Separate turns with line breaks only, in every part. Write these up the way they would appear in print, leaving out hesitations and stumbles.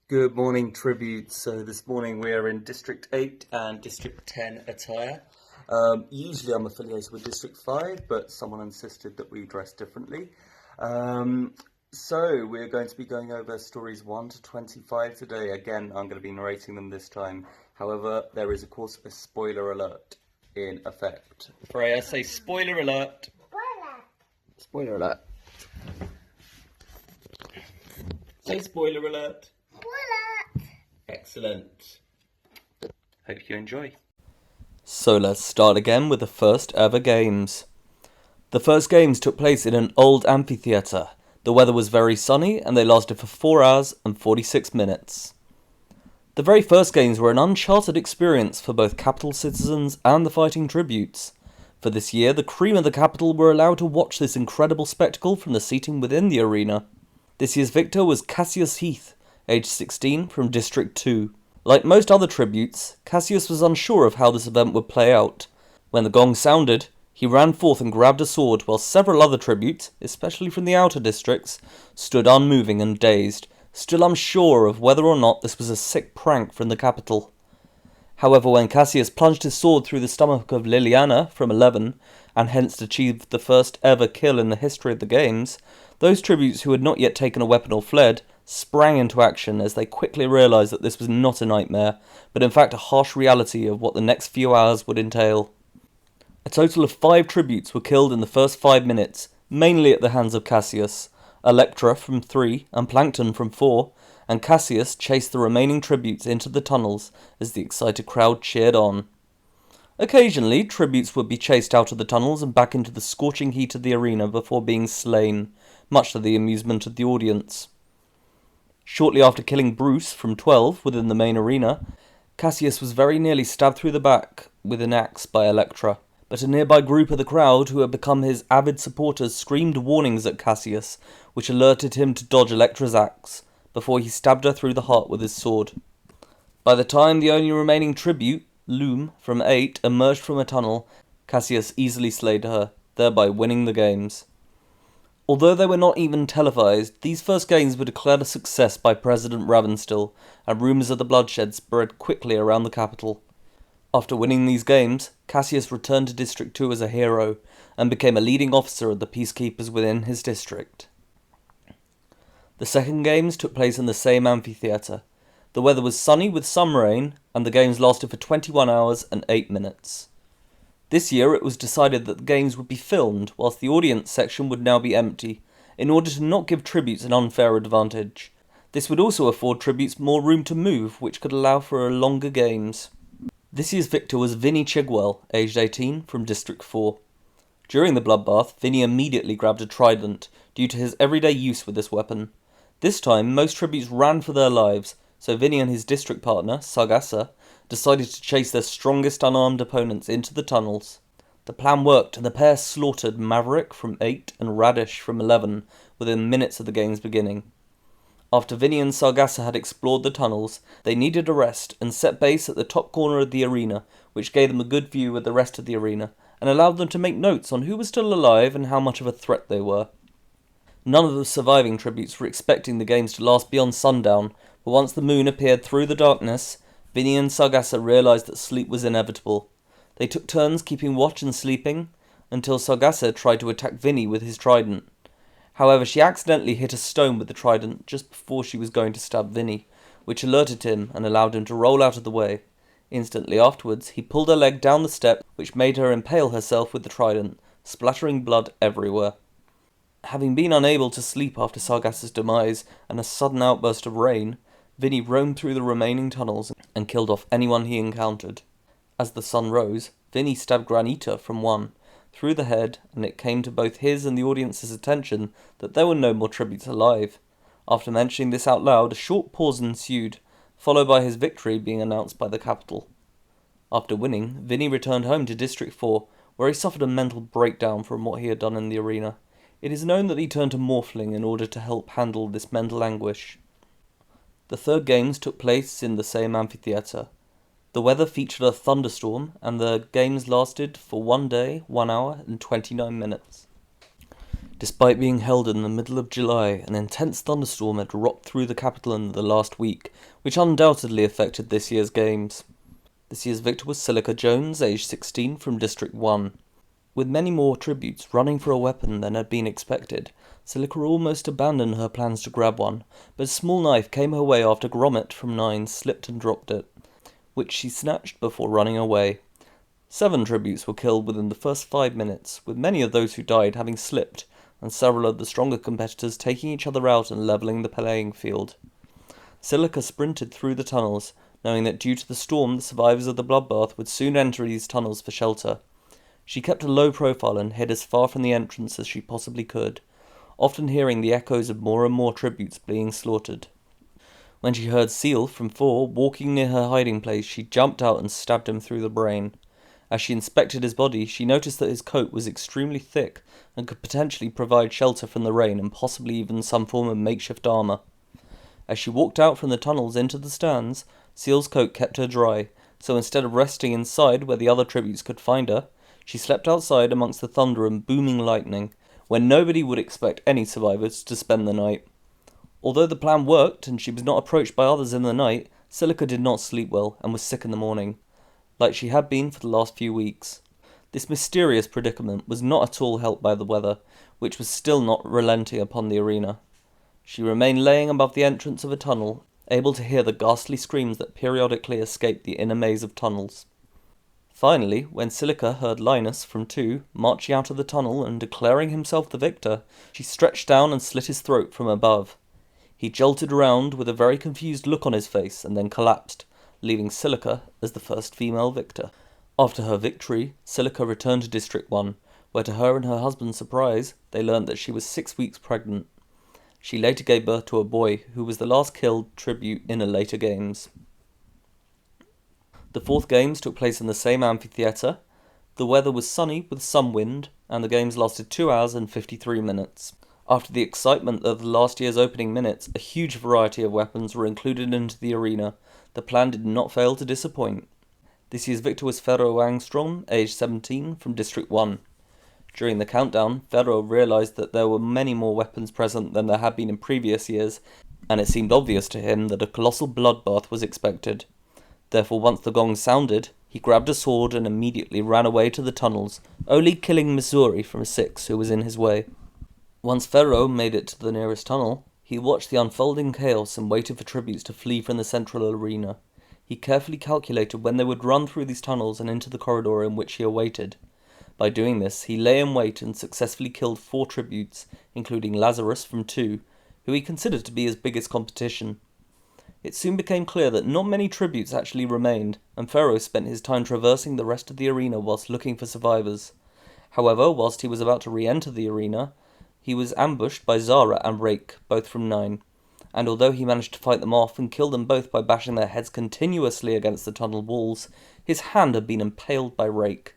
Good morning, Tribute. So this morning we are in District 8 and District 10 attire. Usually I'm affiliated with District 5, but someone insisted that we dress differently. So we're going to be going over stories 1 to 25 today. Again, I'm going to be narrating them this time. However, there is of course a spoiler alert in effect. Freya, say spoiler alert. Spoiler alert. Say spoiler alert. Excellent. Hope you enjoy. So let's start again with the first ever games. The first games took place in an old amphitheatre. The weather was very sunny and they lasted for 4 hours and 46 minutes. The very first games were an uncharted experience for both capital citizens and the fighting tributes. For this year, the cream of the capital were allowed to watch this incredible spectacle from the seating within the arena. This year's victor was Cassius Heath, aged 16, from District 2. Like most other tributes, Cassius was unsure of how this event would play out. When the gong sounded, he ran forth and grabbed a sword, while several other tributes, especially from the outer districts, stood unmoving and dazed, still unsure of whether or not this was a sick prank from the capital. However, when Cassius plunged his sword through the stomach of Liliana from 11, and hence achieved the first ever kill in the history of the games, those tributes who had not yet taken a weapon or fled sprang into action as they quickly realised that this was not a nightmare, but in fact a harsh reality of what the next few hours would entail. A total of 5 tributes were killed in the first 5 minutes, mainly at the hands of Cassius. Electra from 3 and Plankton from 4, and Cassius chased the remaining tributes into the tunnels as the excited crowd cheered on. Occasionally, tributes would be chased out of the tunnels and back into the scorching heat of the arena before being slain, much to the amusement of the audience. Shortly after killing Bruce from 12 within the main arena, Cassius was very nearly stabbed through the back with an axe by Electra, but a nearby group of the crowd who had become his avid supporters screamed warnings at Cassius, which alerted him to dodge Electra's axe, before he stabbed her through the heart with his sword. By the time the only remaining tribute, Loom, from 8, emerged from a tunnel, Cassius easily slayed her, thereby winning the games. Although they were not even televised, these first games were declared a success by President Ravenstill, and rumours of the bloodshed spread quickly around the capital. After winning these games, Cassius returned to District 2 as a hero, and became a leading officer of the peacekeepers within his district. The second games took place in the same amphitheatre. The weather was sunny with some rain, and the games lasted for 21 hours and 8 minutes. This year it was decided that the games would be filmed, whilst the audience section would now be empty, in order to not give tributes an unfair advantage. This would also afford tributes more room to move, which could allow for longer games. This year's victor was Vinnie Chigwell, aged 18, from District 4. During the bloodbath, Vinnie immediately grabbed a trident, due to his everyday use with this weapon. This time, most tributes ran for their lives, so Vinnie and his district partner, Sargassa, decided to chase their strongest unarmed opponents into the tunnels. The plan worked, and the pair slaughtered Maverick from 8 and Radish from 11 within minutes of the game's beginning. After Vinnie and Sargassa had explored the tunnels, they needed a rest and set base at the top corner of the arena, which gave them a good view of the rest of the arena, and allowed them to make notes on who was still alive and how much of a threat they were. None of the surviving tributes were expecting the games to last beyond sundown, but once the moon appeared through the darkness, Vinnie and Sargassa realised that sleep was inevitable. They took turns keeping watch and sleeping, until Sargassa tried to attack Vinnie with his trident. However, she accidentally hit a stone with the trident just before she was going to stab Vinnie, which alerted him and allowed him to roll out of the way. Instantly afterwards, he pulled her leg down the step, which made her impale herself with the trident, splattering blood everywhere. Having been unable to sleep after Sargassa's demise and a sudden outburst of rain, Vinnie roamed through the remaining tunnels and killed off anyone he encountered. As the sun rose, Vinnie stabbed Granita from 1, through the head, and it came to both his and the audience's attention that there were no more tributes alive. After mentioning this out loud, a short pause ensued, followed by his victory being announced by the capital. After winning, Vinnie returned home to District 4, where he suffered a mental breakdown from what he had done in the arena. It is known that he turned to Morphling in order to help handle this mental anguish. The third games took place in the same amphitheatre. The weather featured a thunderstorm, and the games lasted for 1 day, 1 hour, and 29 minutes. Despite being held in the middle of July, an intense thunderstorm had rocked through the capital in the last week, which undoubtedly affected this year's games. This year's victor was Silica Jones, aged 16, from District 1. With many more tributes running for a weapon than had been expected, Silica almost abandoned her plans to grab one, but a small knife came her way after Grommet from 9 slipped and dropped it, which she snatched before running away. 7 tributes were killed within the first 5 minutes, with many of those who died having slipped, and several of the stronger competitors taking each other out and levelling the playing field. Silica sprinted through the tunnels, knowing that due to the storm the survivors of the bloodbath would soon enter these tunnels for shelter. She kept a low profile and hid as far from the entrance as she possibly could, often hearing the echoes of more and more tributes being slaughtered. When she heard Seal from 4 walking near her hiding place, she jumped out and stabbed him through the brain. As she inspected his body, she noticed that his coat was extremely thick and could potentially provide shelter from the rain and possibly even some form of makeshift armour. As she walked out from the tunnels into the stands, Seal's coat kept her dry, so instead of resting inside where the other tributes could find her, she slept outside amongst the thunder and booming lightning, where nobody would expect any survivors to spend the night. Although the plan worked and she was not approached by others in the night, Silica did not sleep well and was sick in the morning, like she had been for the last few weeks. This mysterious predicament was not at all helped by the weather, which was still not relenting upon the arena. She remained laying above the entrance of a tunnel, able to hear the ghastly screams that periodically escaped the inner maze of tunnels. Finally, when Silica heard Linus from 2 marching out of the tunnel and declaring himself the victor, she stretched down and slit his throat from above. He jolted around with a very confused look on his face and then collapsed, leaving Silica as the first female victor. After her victory, Silica returned to District 1, where to her and her husband's surprise, they learned that she was 6 weeks pregnant. She later gave birth to a boy, who was the last killed tribute in the later games. The 4th games took place in the same amphitheatre. The weather was sunny with some wind, and the games lasted 2 hours and 53 minutes. After the excitement of the last year's opening minutes, a huge variety of weapons were included into the arena. The plan did not fail to disappoint. This year's victor was Ferro Angstrom, aged 17, from District 1. During the countdown, Ferro realised that there were many more weapons present than there had been in previous years, and it seemed obvious to him that a colossal bloodbath was expected. Therefore, once the gong sounded, he grabbed a sword and immediately ran away to the tunnels, only killing Missouri from 6, who was in his way. Once Ferro made it to the nearest tunnel, he watched the unfolding chaos and waited for tributes to flee from the central arena. He carefully calculated when they would run through these tunnels and into the corridor in which he awaited. By doing this, he lay in wait and successfully killed 4 tributes, including Lazarus from 2, who he considered to be his biggest competition. It soon became clear that not many tributes actually remained, and Ferro spent his time traversing the rest of the arena whilst looking for survivors. However, whilst he was about to re-enter the arena, he was ambushed by Zara and Rake, both from 9, and although he managed to fight them off and kill them both by bashing their heads continuously against the tunnel walls, his hand had been impaled by Rake.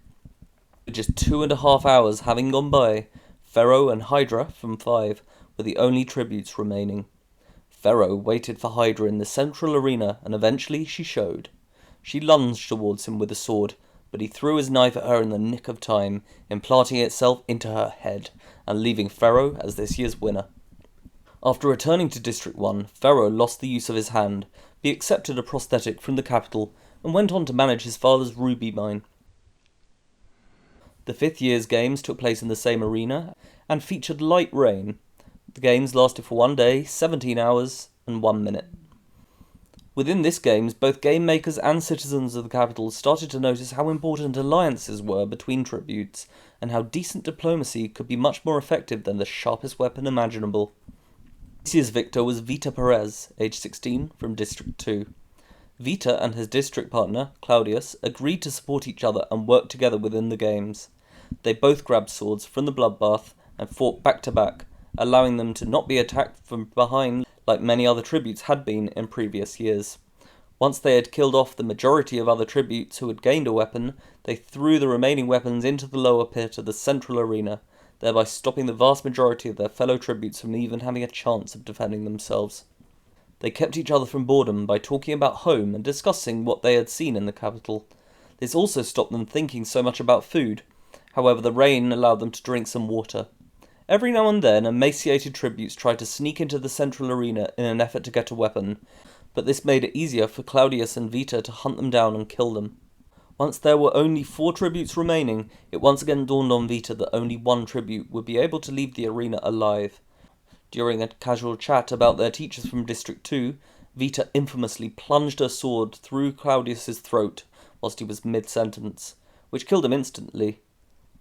With just 2.5 hours having gone by, Ferro and Hydra from 5 were the only tributes remaining. Ferro waited for Hydra in the central arena, and eventually she showed. She lunged towards him with a sword, but he threw his knife at her in the nick of time, implanting itself into her head, and leaving Ferro as this year's winner. After returning to District 1, Ferro lost the use of his hand, but he accepted a prosthetic from the capital, and went on to manage his father's ruby mine. The 5th year's games took place in the same arena, and featured light rain. The games lasted for 1 day, 17 hours, and 1 minute. Within this games, both game makers and citizens of the capital started to notice how important alliances were between tributes, and how decent diplomacy could be much more effective than the sharpest weapon imaginable. This year's victor was Vita Perez, aged 16, from District 2. Vita and his district partner, Claudius, agreed to support each other and work together within the games. They both grabbed swords from the bloodbath and fought back to back, allowing them to not be attacked from behind like many other tributes had been in previous years. Once they had killed off the majority of other tributes who had gained a weapon, they threw the remaining weapons into the lower pit of the central arena, thereby stopping the vast majority of their fellow tributes from even having a chance of defending themselves. They kept each other from boredom by talking about home and discussing what they had seen in the capital. This also stopped them thinking so much about food. However, the rain allowed them to drink some water. Every now and then, emaciated tributes tried to sneak into the central arena in an effort to get a weapon, but this made it easier for Claudius and Vita to hunt them down and kill them. Once there were only 4 tributes remaining, it once again dawned on Vita that only one tribute would be able to leave the arena alive. During a casual chat about their teachers from District 2, Vita infamously plunged her sword through Claudius's throat whilst he was mid-sentence, which killed him instantly.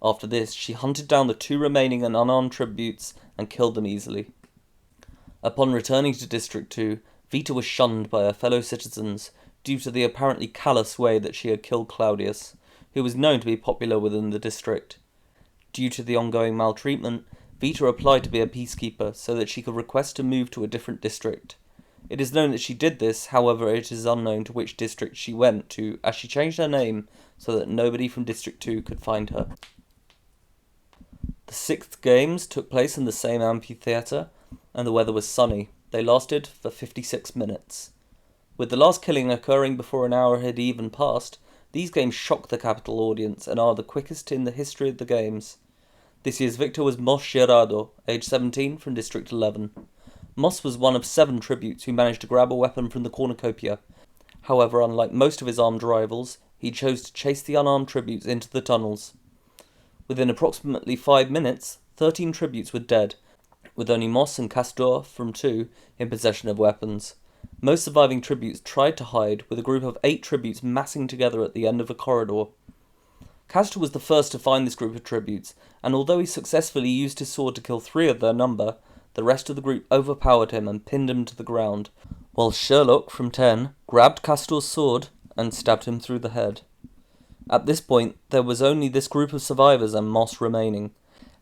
After this, she hunted down the 2 remaining and unarmed tributes and killed them easily. Upon returning to District 2, Vita was shunned by her fellow citizens due to the apparently callous way that she had killed Claudius, who was known to be popular within the district. Due to the ongoing maltreatment, Vita applied to be a peacekeeper so that she could request to move to a different district. It is known that she did this, however it is unknown to which district she went to, as she changed her name so that nobody from District 2 could find her. The 6th games took place in the same amphitheatre, and the weather was sunny. They lasted for 56 minutes. With the last killing occurring before an hour had even passed, these games shocked the capital audience and are the quickest in the history of the games. This year's victor was Mos Gerardo, age 17, from District 11. Mos was one of 7 tributes who managed to grab a weapon from the cornucopia. However, unlike most of his armed rivals, he chose to chase the unarmed tributes into the tunnels. Within approximately 5 minutes, 13 tributes were dead, with only Mos and Castor from 2 in possession of weapons. Most surviving tributes tried to hide, with a group of 8 tributes massing together at the end of a corridor. Castor was the first to find this group of tributes, and although he successfully used his sword to kill 3 of their number, the rest of the group overpowered him and pinned him to the ground, while Sherlock from 10 grabbed Castor's sword and stabbed him through the head. At this point, there was only this group of survivors and Mos remaining.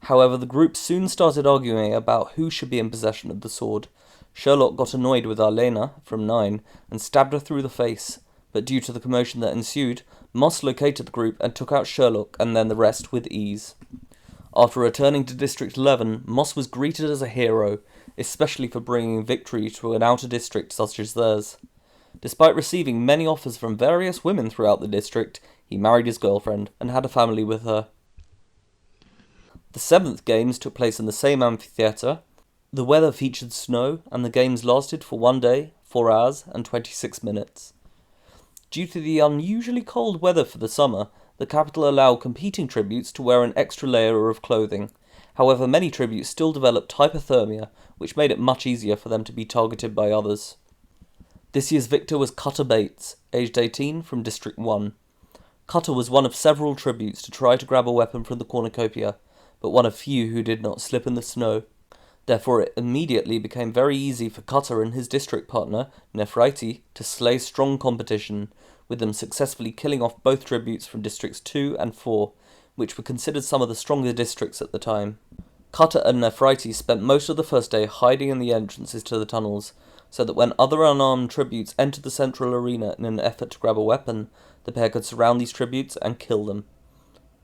However, the group soon started arguing about who should be in possession of the sword. Sherlock got annoyed with Arlena, from 9, and stabbed her through the face, but due to the commotion that ensued, Mos located the group and took out Sherlock and then the rest with ease. After returning to District 11, Mos was greeted as a hero, especially for bringing victory to an outer district such as theirs. Despite receiving many offers from various women throughout the district, he married his girlfriend and had a family with her. The 7th games took place in the same amphitheatre. The weather featured snow, and the games lasted for 1 day, 4 hours, and 26 minutes. Due to the unusually cold weather for the summer, the capital allowed competing tributes to wear an extra layer of clothing. However, many tributes still developed hypothermia, which made it much easier for them to be targeted by others. This year's victor was Cutter Bates, aged 18, from District 1. Cutter was one of several tributes to try to grab a weapon from the cornucopia, but one of few who did not slip in the snow. Therefore, it immediately became very easy for Cutter and his district partner, Nephrite, to slay strong competition, with them successfully killing off both tributes from Districts 2 and 4, which were considered some of the stronger districts at the time. Cutter and Nephrite spent most of the first day hiding in the entrances to the tunnels, so that when other unarmed tributes entered the central arena in an effort to grab a weapon, the pair could surround these tributes and kill them.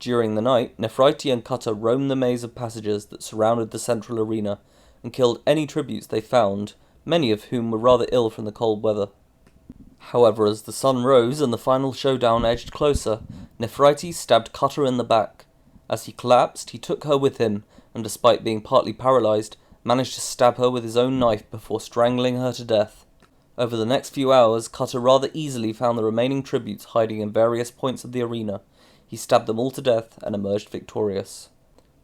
During the night, Nephrite and Cutter roamed the maze of passages that surrounded the central arena, and killed any tributes they found, many of whom were rather ill from the cold weather. However, as the sun rose and the final showdown edged closer, Nephrite stabbed Cutter in the back. As he collapsed, he took her with him, and despite being partly paralysed, managed to stab her with his own knife before strangling her to death. Over the next few hours, Cutter rather easily found the remaining tributes hiding in various points of the arena. He stabbed them all to death and emerged victorious.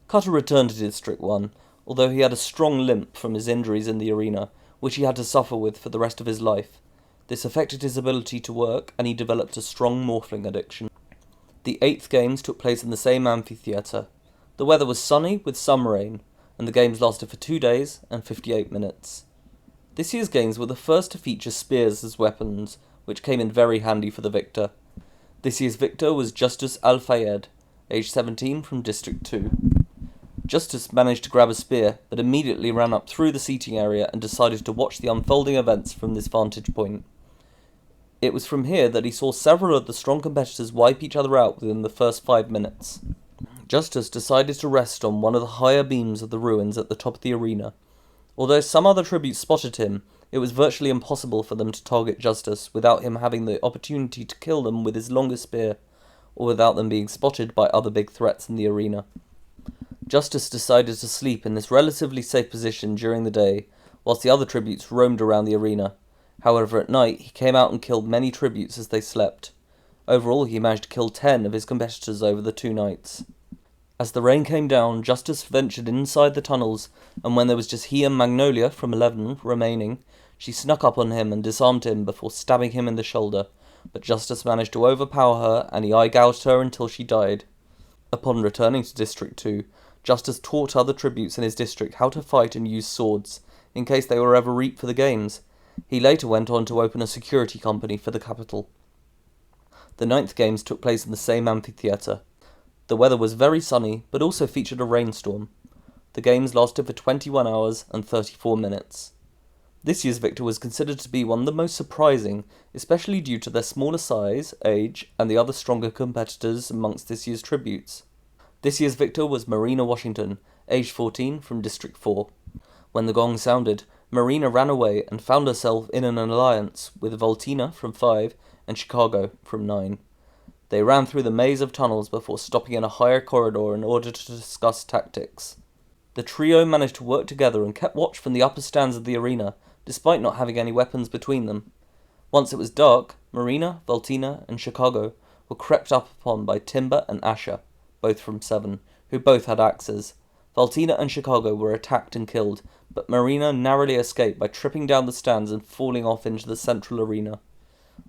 Cutter returned to District 1, although he had a strong limp from his injuries in the arena, which he had to suffer with for the rest of his life. This affected his ability to work, and he developed a strong morphling addiction. The 8th games took place in the same amphitheatre. The weather was sunny with some rain, and the games lasted for 2 days and 58 minutes. This year's games were the first to feature spears as weapons, which came in very handy for the victor. This year's victor was Justus Al-Fayed, aged 17, from District 2. Justus managed to grab a spear, but immediately ran up through the seating area and decided to watch the unfolding events from this vantage point. It was from here that he saw several of the strong competitors wipe each other out within the first 5 minutes. Justus decided to rest on one of the higher beams of the ruins at the top of the arena. Although some other tributes spotted him, it was virtually impossible for them to target Justus without him having the opportunity to kill them with his longer spear, or without them being spotted by other big threats in the arena. Justice decided to sleep in this relatively safe position during the day, whilst the other tributes roamed around the arena. However, at night, he came out and killed many tributes as they slept. Overall, he managed to kill 10 of his competitors over the 2 nights. As the rain came down, Justice ventured inside the tunnels, and when there was just he and Magnolia from 11 remaining, she snuck up on him and disarmed him before stabbing him in the shoulder, but Justice managed to overpower her, and he eye-gouged her until she died. Upon returning to District 2, Justice taught other tributes in his district how to fight and use swords, in case they were ever reaped for the games. He later went on to open a security company for the capital. The 9th games took place in the same amphitheatre. The weather was very sunny, but also featured a rainstorm. The games lasted for 21 hours and 34 minutes. This year's victor was considered to be one of the most surprising, especially due to their smaller size, age, and the other stronger competitors amongst this year's tributes. This year's victor was Marina Washington, aged 14, from District 4. When the gong sounded, Marina ran away and found herself in an alliance with Voltina from 5 and Chicago from 9. They ran through the maze of tunnels before stopping in a higher corridor in order to discuss tactics. The trio managed to work together and kept watch from the upper stands of the arena, despite not having any weapons between them. Once it was dark, Marina, Voltina, and Chicago were crept up upon by Timber and Asher, both from 7, who both had axes. Voltina and Chicago were attacked and killed, but Marina narrowly escaped by tripping down the stands and falling off into the central arena.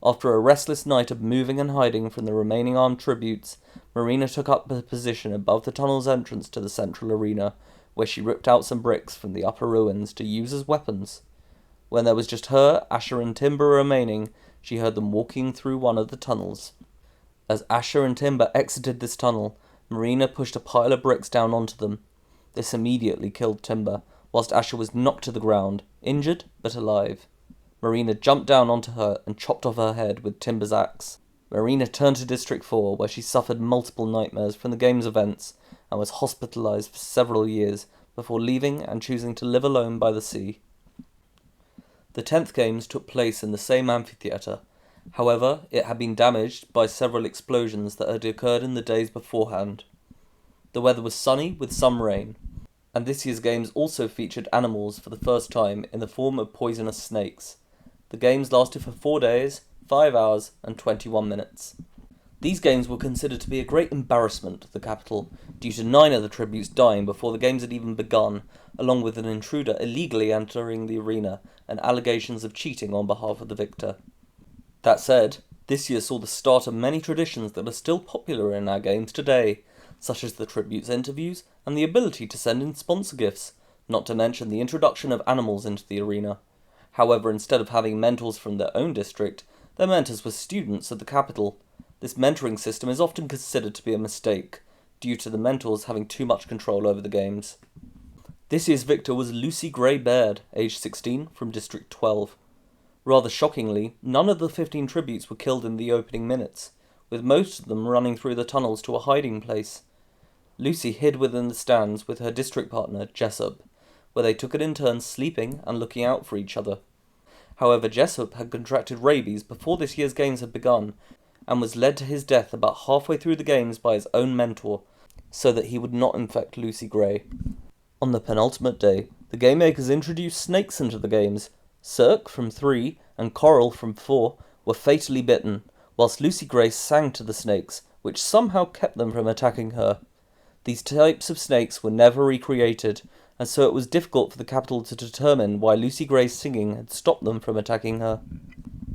After a restless night of moving and hiding from the remaining armed tributes, Marina took up a position above the tunnel's entrance to the central arena, where she ripped out some bricks from the upper ruins to use as weapons. When there was just her, Asher, and Timber remaining, she heard them walking through one of the tunnels. As Asher and Timber exited this tunnel, Marina pushed a pile of bricks down onto them. This immediately killed Timber, whilst Asher was knocked to the ground, injured but alive. Marina jumped down onto her and chopped off her head with Timber's axe. Marina turned to District 4, where she suffered multiple nightmares from the game's events and was hospitalized for several years before leaving and choosing to live alone by the sea. The 10th games took place in the same amphitheatre. However, it had been damaged by several explosions that had occurred in the days beforehand. The weather was sunny with some rain, and this year's games also featured animals for the first time in the form of poisonous snakes. The games lasted for 4 days, 5 hours, and 21 minutes. These games were considered to be a great embarrassment to the capital, due to 9 of the tributes dying before the games had even begun, along with an intruder illegally entering the arena and allegations of cheating on behalf of the victor. That said, this year saw the start of many traditions that are still popular in our games today, such as the tributes interviews and the ability to send in sponsor gifts, not to mention the introduction of animals into the arena. However, instead of having mentors from their own district, their mentors were students at the capital. This mentoring system is often considered to be a mistake, due to the mentors having too much control over the games. This year's victor was Lucy Gray Baird, aged 16, from District 12. Rather shockingly, none of the 15 tributes were killed in the opening minutes, with most of them running through the tunnels to a hiding place. Lucy hid within the stands with her district partner, Jessup, where they took it in turns sleeping and looking out for each other. However, Jessup had contracted rabies before this year's games had begun, and was led to his death about halfway through the games by his own mentor, so that he would not infect Lucy Gray. On the penultimate day, the game makers introduced snakes into the games. Cirque from 3 and Coral from 4 were fatally bitten, whilst Lucy Gray sang to the snakes, which somehow kept them from attacking her. These types of snakes were never recreated, and so it was difficult for the capital to determine why Lucy Gray's singing had stopped them from attacking her.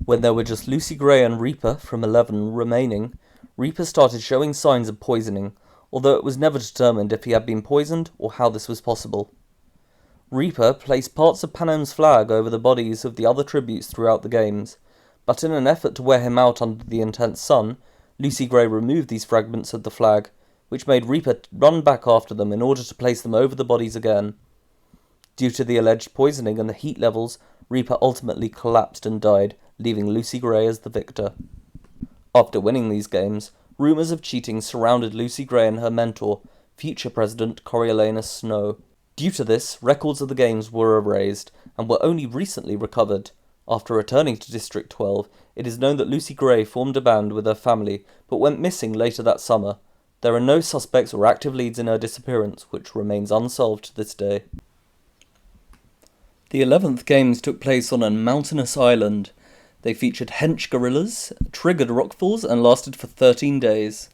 When there were just Lucy Gray and Reaper from 11 remaining, Reaper started showing signs of poisoning, although it was never determined if he had been poisoned or how this was possible. Reaper placed parts of Panem's flag over the bodies of the other tributes throughout the games, but in an effort to wear him out under the intense sun, Lucy Gray removed these fragments of the flag, which made Reaper run back after them in order to place them over the bodies again. Due to the alleged poisoning and the heat levels, Reaper ultimately collapsed and died, leaving Lucy Gray as the victor. After winning these games, rumours of cheating surrounded Lucy Gray and her mentor, future President Coriolanus Snow. Due to this, records of the games were erased, and were only recently recovered. After returning to District 12, it is known that Lucy Gray formed a band with her family, but went missing later that summer. There are no suspects or active leads in her disappearance, which remains unsolved to this day. The 11th games took place on a mountainous island. They featured hench gorillas, triggered rockfalls, and lasted for 13 days.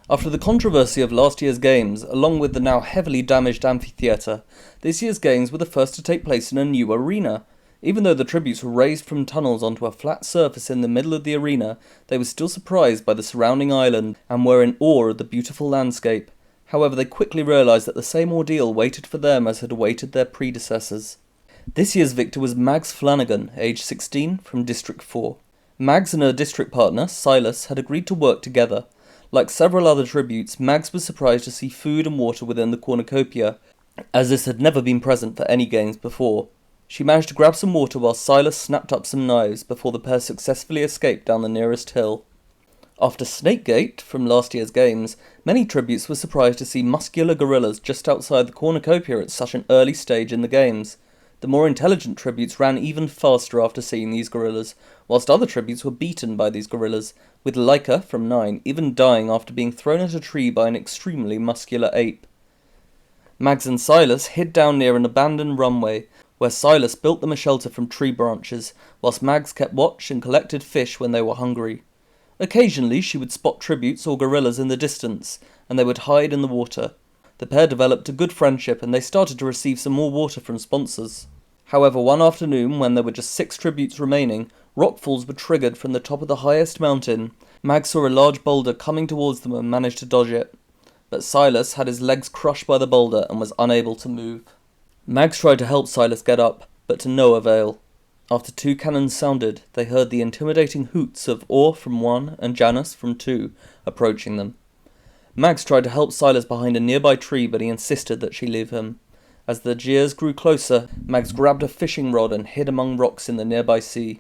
After the controversy of last year's games, along with the now heavily damaged amphitheatre, this year's games were the first to take place in a new arena. Even though the tributes were raised from tunnels onto a flat surface in the middle of the arena, they were still surprised by the surrounding island and were in awe of the beautiful landscape. However, they quickly realised that the same ordeal waited for them as had awaited their predecessors. This year's victor was Mags Flanagan, aged 16, from District 4. Mags and her district partner, Silas, had agreed to work together. Like several other tributes, Mags was surprised to see food and water within the cornucopia, as this had never been present for any games before. She managed to grab some water while Silas snapped up some knives before the pair successfully escaped down the nearest hill. After Snakegate, from last year's games, many tributes were surprised to see muscular gorillas just outside the cornucopia at such an early stage in the games. The more intelligent tributes ran even faster after seeing these gorillas, whilst other tributes were beaten by these gorillas, with Leica, from 9, even dying after being thrown at a tree by an extremely muscular ape. Mags and Silas hid down near an abandoned runway, where Silas built them a shelter from tree branches, whilst Mags kept watch and collected fish when they were hungry. Occasionally she would spot tributes or gorillas in the distance, and they would hide in the water. The pair developed a good friendship, and they started to receive some more water from sponsors. However, one afternoon, when there were just 6 tributes remaining, rockfalls were triggered from the top of the highest mountain. Mags saw a large boulder coming towards them and managed to dodge it, but Silas had his legs crushed by the boulder and was unable to move. Mags tried to help Silas get up, but to no avail. After 2 cannons sounded, they heard the intimidating hoots of Orr from 1 and Janus from 2 approaching them. Mags tried to help Silas behind a nearby tree, but he insisted that she leave him. As the jeers grew closer, Mags grabbed a fishing rod and hid among rocks in the nearby sea.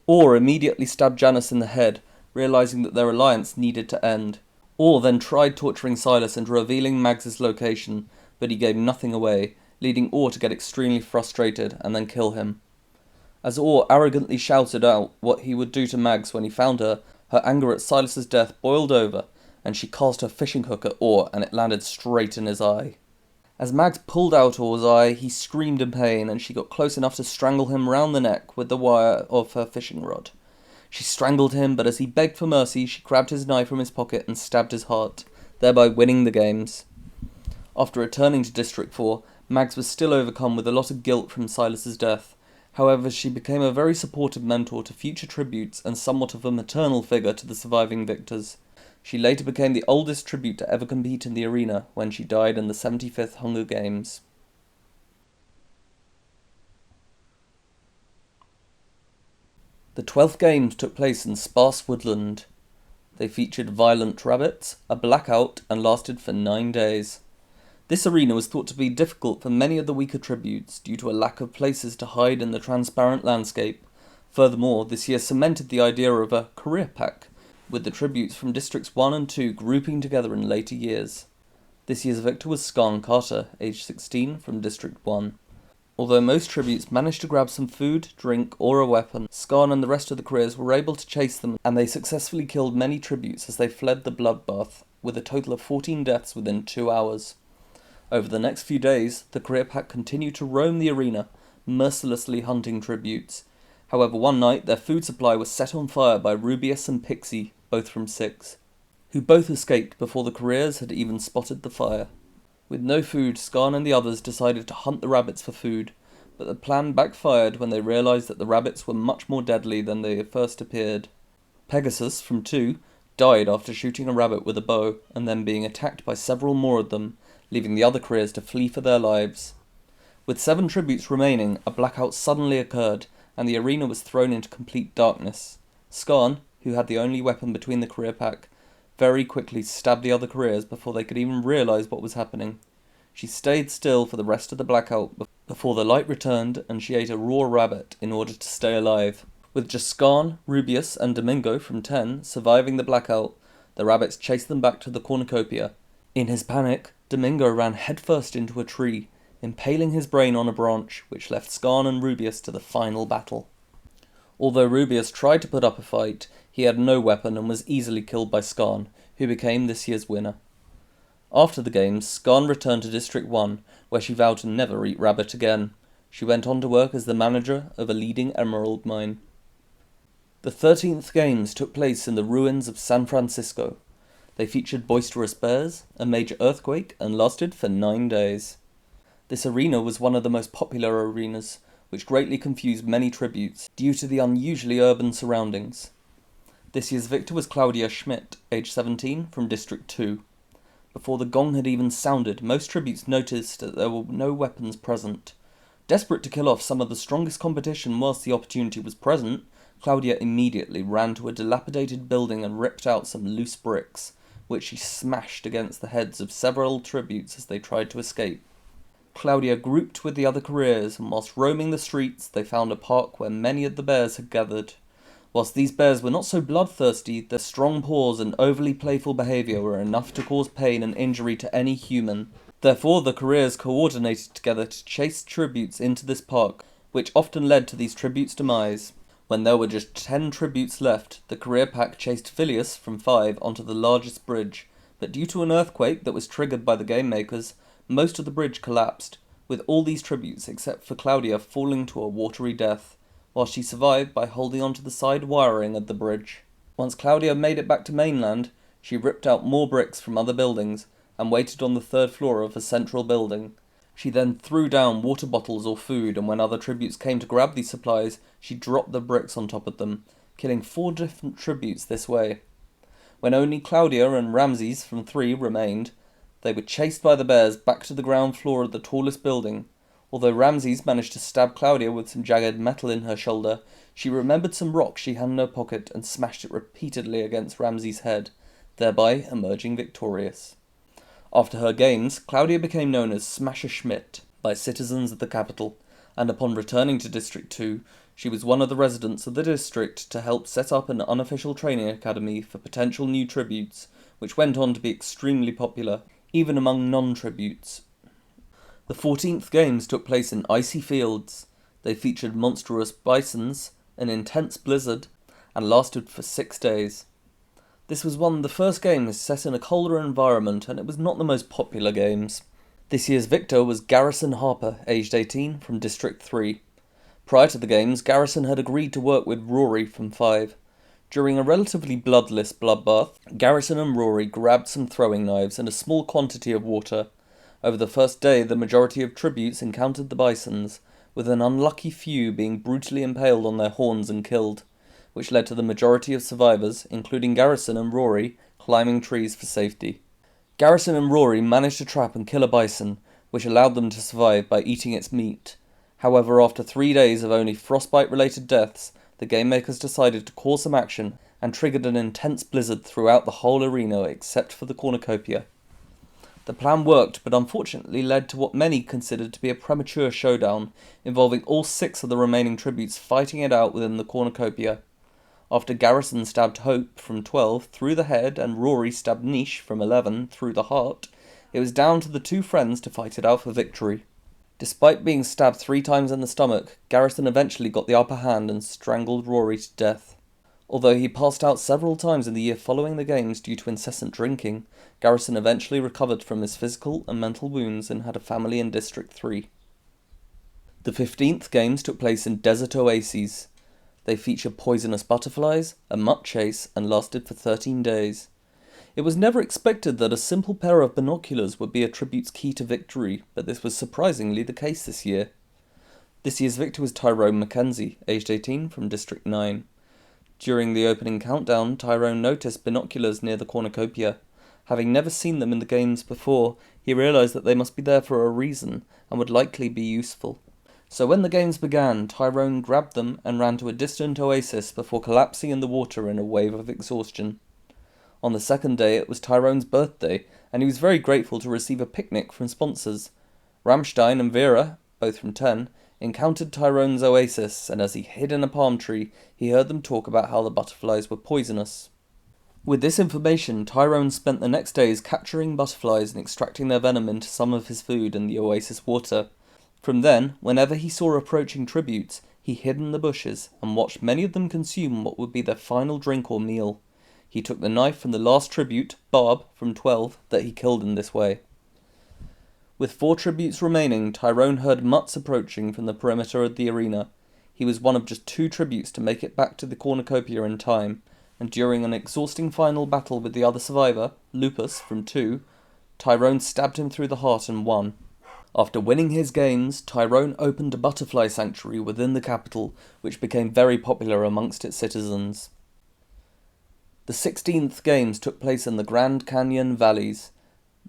Orr immediately stabbed Janus in the head, realising that their alliance needed to end. Orr then tried torturing Silas into revealing Mags's location, but he gave nothing away, leading Orr to get extremely frustrated and then kill him. As Orr arrogantly shouted out what he would do to Mags when he found her, her anger at Silas's death boiled over, and she cast her fishing hook at Orr and it landed straight in his eye. As Mags pulled out Orr's eye, he screamed in pain, and she got close enough to strangle him round the neck with the wire of her fishing rod. She strangled him, but as he begged for mercy, she grabbed his knife from his pocket and stabbed his heart, thereby winning the games. After returning to District 4, Mags was still overcome with a lot of guilt from Silas's death. However, she became a very supportive mentor to future tributes and somewhat of a maternal figure to the surviving victors. She later became the oldest tribute to ever compete in the arena when she died in the 75th Hunger Games. The 12th games took place in Sparse Woodland. They featured violent rabbits, a blackout, and lasted for 9 days. This arena was thought to be difficult for many of the weaker tributes due to a lack of places to hide in the transparent landscape. Furthermore, this year cemented the idea of a career pack, with the tributes from Districts 1 and 2 grouping together in later years. This year's victor was Scarn Carter, aged 16, from District 1. Although most tributes managed to grab some food, drink, or a weapon, Scarn and the rest of the careers were able to chase them, and they successfully killed many tributes as they fled the bloodbath, with a total of 14 deaths within 2 hours. Over the next few days, the career pack continued to roam the arena, mercilessly hunting tributes. However, one night their food supply was set on fire by Rubius and Pixie, both from 6, who both escaped before the careers had even spotted the fire. With no food, Scarn and the others decided to hunt the rabbits for food, but the plan backfired when they realised that the rabbits were much more deadly than they first appeared. Pegasus, from 2, died after shooting a rabbit with a bow, and then being attacked by several more of them, leaving the other careers to flee for their lives. With 7 tributes remaining, a blackout suddenly occurred, and the arena was thrown into complete darkness. Scarn, who had the only weapon between the career pack, very quickly stabbed the other careers before they could even realise what was happening. She stayed still for the rest of the blackout before the light returned, and she ate a raw rabbit in order to stay alive. With just Scarn, Rubius, and Domingo from 10 surviving the blackout, the rabbits chased them back to the cornucopia. In his panic, Domingo ran headfirst into a tree, impaling his brain on a branch, which left Scarn and Rubius to the final battle. Although Rubius tried to put up a fight, he had no weapon and was easily killed by Scarn, who became this year's winner. After the games, Scarn returned to District 1, where she vowed to never eat rabbit again. She went on to work as the manager of a leading emerald mine. The 13th games took place in the ruins of San Francisco. They featured boisterous bears, a major earthquake, and lasted for 9 days. This arena was one of the most popular arenas, which greatly confused many tributes due to the unusually urban surroundings. This year's victor was Claudia Schmidt, age 17, from District 2. Before the gong had even sounded, most tributes noticed that there were no weapons present. Desperate to kill off some of the strongest competition whilst the opportunity was present, Claudia immediately ran to a dilapidated building and ripped out some loose bricks, which she smashed against the heads of several tributes as they tried to escape. Claudia grouped with the other careers, and whilst roaming the streets, they found a park where many of the bears had gathered. Whilst these bears were not so bloodthirsty, their strong paws and overly playful behaviour were enough to cause pain and injury to any human. Therefore, the careers coordinated together to chase tributes into this park, which often led to these tributes' demise. When there were just 10 tributes left, the career pack chased Phileas from 5 onto the largest bridge, but due to an earthquake that was triggered by the game makers, most of the bridge collapsed, with all these tributes except for Claudia falling to a watery death, while she survived by holding onto the side wiring of the bridge. Once Claudia made it back to mainland, she ripped out more bricks from other buildings and waited on the 3rd floor of a central building. She then threw down water bottles or food, and when other tributes came to grab these supplies, she dropped the bricks on top of them, killing 4 different tributes this way. When only Claudia and Ramses from 3 remained, they were chased by the bears back to the ground floor of the tallest building. Although Ramses managed to stab Claudia with some jagged metal in her shoulder, she remembered some rocks she had in her pocket and smashed it repeatedly against Ramses' head, thereby emerging victorious. After her games, Claudia became known as Smasher Schmidt by citizens of the capital, and upon returning to District 2, she was one of the residents of the district to help set up an unofficial training academy for potential new tributes, which went on to be extremely popular, even among non-tributes. The 14th games took place in icy fields. They featured monstrous bisons, an intense blizzard, and lasted for 6 days. This was one of the first games set in a colder environment, and it was not the most popular games. This year's victor was Garrison Harper, aged 18, from District 3. Prior to the games, Garrison had agreed to work with Rory from 5. During a relatively bloodless bloodbath, Garrison and Rory grabbed some throwing knives and a small quantity of water. Over the first day, the majority of tributes encountered the bisons, with an unlucky few being brutally impaled on their horns and killed, which led to the majority of survivors, including Garrison and Rory, climbing trees for safety. Garrison and Rory managed to trap and kill a bison, which allowed them to survive by eating its meat. However, after 3 days of only frostbite-related deaths, the game makers decided to cause some action and triggered an intense blizzard throughout the whole arena except for the cornucopia. The plan worked, but unfortunately led to what many considered to be a premature showdown, involving all 6 of the remaining tributes fighting it out within the cornucopia. After Garrison stabbed Hope from 12 through the head and Rory stabbed Niche from 11 through the heart, it was down to the 2 friends to fight it out for victory. Despite being stabbed 3 times in the stomach, Garrison eventually got the upper hand and strangled Rory to death. Although he passed out several times in the year following the games due to incessant drinking, Garrison eventually recovered from his physical and mental wounds and had a family in District 3. The 15th games took place in desert oases. They featured poisonous butterflies, a mutt chase, and lasted for 13 days. It was never expected that a simple pair of binoculars would be a tribute's key to victory, but this was surprisingly the case this year. This year's victor was Tyrone Mackenzie, aged 18, from District 9. During the opening countdown, Tyrone noticed binoculars near the cornucopia. Having never seen them in the games before, he realised that they must be there for a reason, and would likely be useful. So when the games began, Tyrone grabbed them and ran to a distant oasis before collapsing in the water in a wave of exhaustion. On the 2nd day, it was Tyrone's birthday, and he was very grateful to receive a picnic from sponsors. Rammstein and Vera, both from 10, encountered Tyrone's oasis, and as he hid in a palm tree, he heard them talk about how the butterflies were poisonous. With this information, Tyrone spent the next days capturing butterflies and extracting their venom into some of his food in the oasis water. From then, whenever he saw approaching tributes, he hid in the bushes and watched many of them consume what would be their final drink or meal. He took the knife from the last tribute, Barb, from 12, that he killed in this way. With 4 tributes remaining, Tyrone heard mutts approaching from the perimeter of the arena. He was one of just 2 tributes to make it back to the cornucopia in time, and during an exhausting final battle with the other survivor, Lupus, from 2, Tyrone stabbed him through the heart and won. After winning his games, Tyrone opened a butterfly sanctuary within the capital, which became very popular amongst its citizens. The 16th games took place in the Grand Canyon valleys.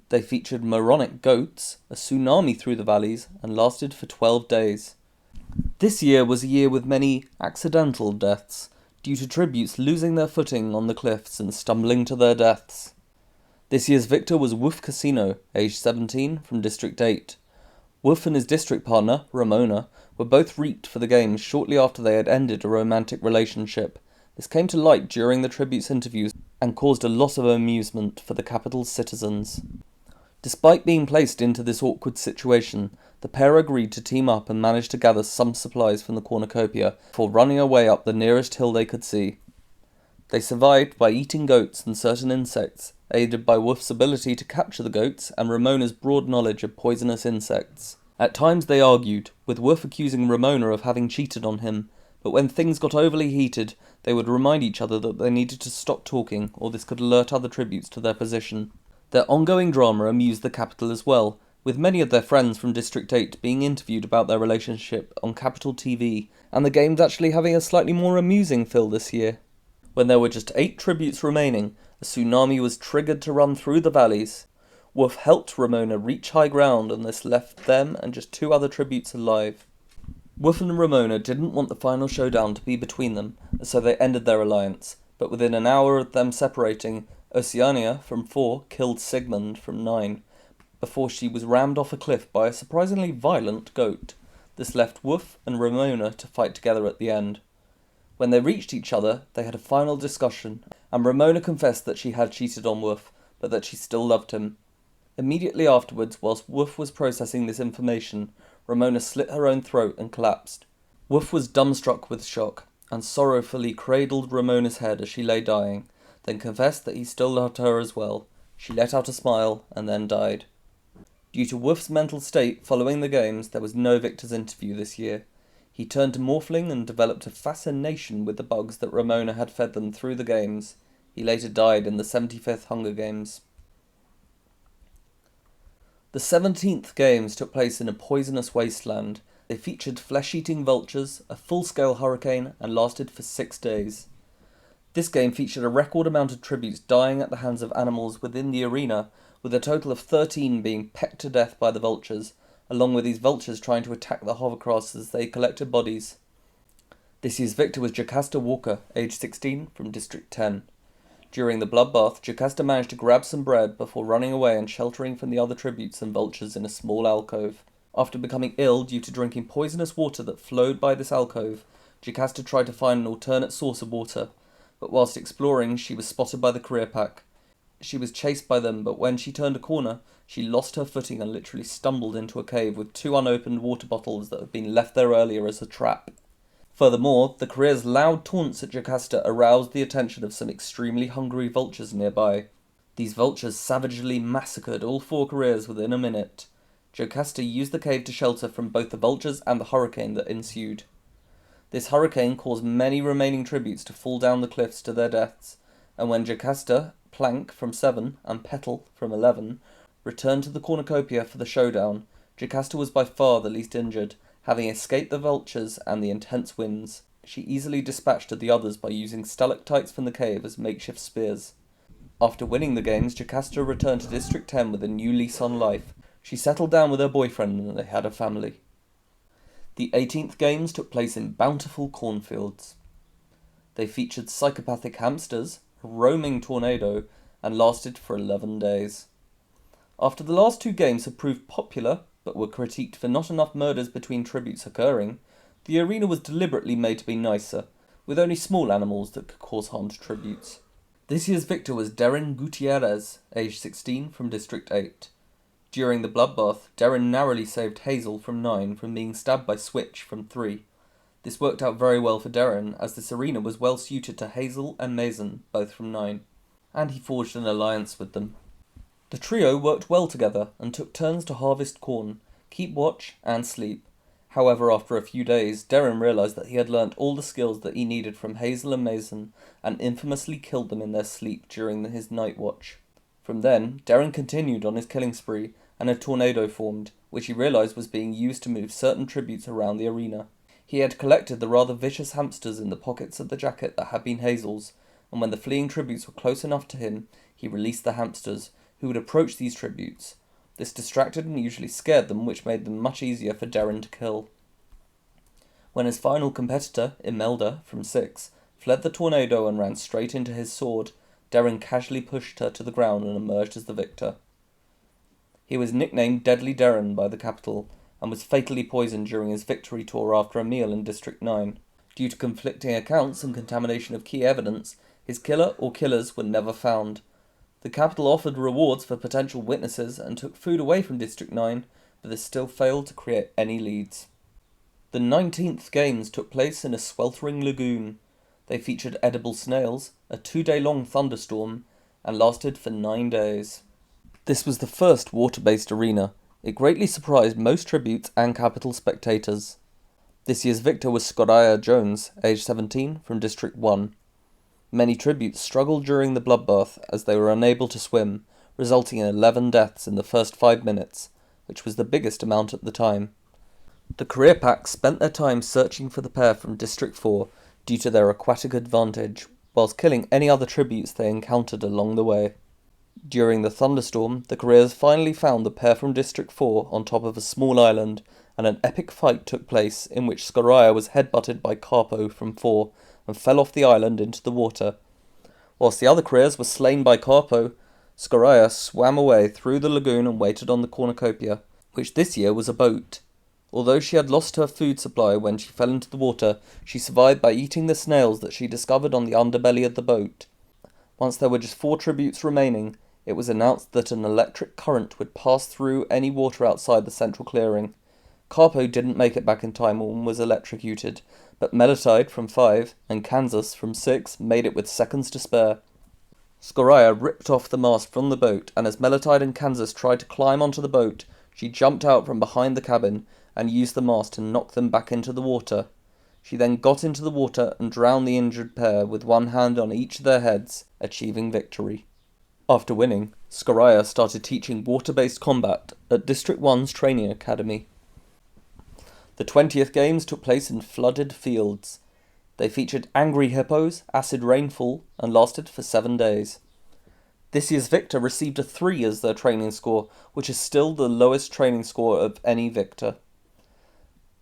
They featured moronic goats, a tsunami through the valleys, and lasted for 12 days. This year was a year with many accidental deaths, due to tributes losing their footing on the cliffs and stumbling to their deaths. This year's victor was Woof Casino, aged 17, from District 8. Woof and his district partner, Ramona, were both reaped for the games shortly after they had ended a romantic relationship. This came to light during the tribute's interviews and caused a lot of amusement for the capital's citizens. Despite being placed into this awkward situation, the pair agreed to team up and managed to gather some supplies from the cornucopia before running away up the nearest hill they could see. They survived by eating goats and certain insects, aided by Woof's ability to capture the goats and Ramona's broad knowledge of poisonous insects. At times they argued, with Woof accusing Ramona of having cheated on him, but when things got overly heated, they would remind each other that they needed to stop talking, or this could alert other tributes to their position. Their ongoing drama amused the capital as well, with many of their friends from District 8 being interviewed about their relationship on Capital TV, and the games actually having a slightly more amusing feel this year. When there were just 8 tributes remaining, a tsunami was triggered to run through the valleys. Woof helped Ramona reach high ground, and this left them and just 2 other tributes alive. Woof and Ramona didn't want the final showdown to be between them, so they ended their alliance, but within an hour of them separating, Oceania, from 4, killed Sigmund, from 9, before she was rammed off a cliff by a surprisingly violent goat. This left Woof and Ramona to fight together at the end. When they reached each other, they had a final discussion, and Ramona confessed that she had cheated on Woof, but that she still loved him. Immediately afterwards, whilst Woof was processing this information, Ramona slit her own throat and collapsed. Woof was dumbstruck with shock, and sorrowfully cradled Ramona's head as she lay dying, then confessed that he still loved her as well. She let out a smile, and then died. Due to Woof's mental state following the games, there was no victor's interview this year. He turned to morphling and developed a fascination with the bugs that Ramona had fed them through the games. He later died in the 75th Hunger Games. The 17th games took place in a poisonous wasteland. They featured flesh-eating vultures, a full-scale hurricane, and lasted for 6 days. This game featured a record amount of tributes dying at the hands of animals within the arena, with a total of 13 being pecked to death by the vultures, along with these vultures trying to attack the hovercrafts as they collected bodies. This year's victor was Jocasta Walker, aged 16, from District 10. During the bloodbath, Jocasta managed to grab some bread before running away and sheltering from the other tributes and vultures in a small alcove. After becoming ill due to drinking poisonous water that flowed by this alcove, Jocasta tried to find an alternate source of water, but whilst exploring, she was spotted by the career pack. She was chased by them, but when she turned a corner, she lost her footing and literally stumbled into a cave with 2 unopened water bottles that had been left there earlier as a trap. Furthermore, the career's loud taunts at Jocasta aroused the attention of some extremely hungry vultures nearby. These vultures savagely massacred all 4 careers within a minute. Jocasta used the cave to shelter from both the vultures and the hurricane that ensued. This hurricane caused many remaining tributes to fall down the cliffs to their deaths, and when Jocasta, Plank from 7, and Petal from 11 returned to the cornucopia for the showdown, Jocasta was by far the least injured, having escaped the vultures and the intense winds. She easily dispatched the others by using stalactites from the cave as makeshift spears. After winning the games, Jocasta returned to District 10 with a new lease on life. She settled down with her boyfriend and they had a family. The 18th games took place in Bountiful cornfields. They featured psychopathic hamsters, a roaming tornado, and lasted for 11 days. After the last 2 games had proved popular, but were critiqued for not enough murders between tributes occurring, the arena was deliberately made to be nicer, with only small animals that could cause harm to tributes. This year's victor was Darren Gutierrez, aged 16, from District 8. During the bloodbath, Darren narrowly saved Hazel from 9 from being stabbed by Switch from 3. This worked out very well for Darren, as this arena was well suited to Hazel and Mason, both from 9. and he forged an alliance with them. The trio worked well together and took turns to harvest corn, keep watch, and sleep. However, after a few days, Darren realised that he had learnt all the skills that he needed from Hazel and Mason, and infamously killed them in their sleep during his night watch. From then, Darren continued on his killing spree, and a tornado formed, which he realised was being used to move certain tributes around the arena. He had collected the rather vicious hamsters in the pockets of the jacket that had been Hazel's, and when the fleeing tributes were close enough to him, he released the hamsters, who would approach these tributes. This distracted and usually scared them, which made them much easier for Darren to kill. When his final competitor, Imelda, from 6, fled the tornado and ran straight into his sword, Darren casually pushed her to the ground and emerged as the victor. He was nicknamed Deadly Darren by the capital, and was fatally poisoned during his victory tour after a meal in District 9. Due to conflicting accounts and contamination of key evidence, his killer or killers were never found. The capital offered rewards for potential witnesses and took food away from District 9, but this still failed to create any leads. The 19th games took place in a sweltering lagoon. They featured edible snails, a 2-day-long thunderstorm, and lasted for 9 days. This was the first water-based arena. It greatly surprised most tributes and capital spectators. This year's victor was Scoraya Jones, aged 17, from District 1. Many tributes struggled during the bloodbath as they were unable to swim, resulting in 11 deaths in the first 5 minutes, which was the biggest amount at the time. The career pack spent their time searching for the pair from District 4 due to their aquatic advantage, whilst killing any other tributes they encountered along the way. During the thunderstorm, the careers finally found the pair from District 4 on top of a small island, and an epic fight took place in which Scoraya was headbutted by Carpo from 4 and fell off the island into the water. Whilst the other careers were slain by Carpo, Scoraya swam away through the lagoon and waited on the cornucopia, which this year was a boat. Although she had lost her food supply when she fell into the water, she survived by eating the snails that she discovered on the underbelly of the boat. Once there were just 4 tributes remaining, it was announced that an electric current would pass through any water outside the central clearing. Carpo didn't make it back in time and was electrocuted, but Melatide from 5 and Kansas from 6 made it with seconds to spare. Scoraya ripped off the mast from the boat, and as Melatide and Kansas tried to climb onto the boat, she jumped out from behind the cabin and used the mast to knock them back into the water. She then got into the water and drowned the injured pair with one hand on each of their heads, achieving victory. After winning, Scoraya started teaching water-based combat at District 1's training academy. The 20th games took place in flooded fields. They featured angry hippos, acid rainfall, and lasted for 7 days. This year's victor received a 3 as their training score, which is still the lowest training score of any victor.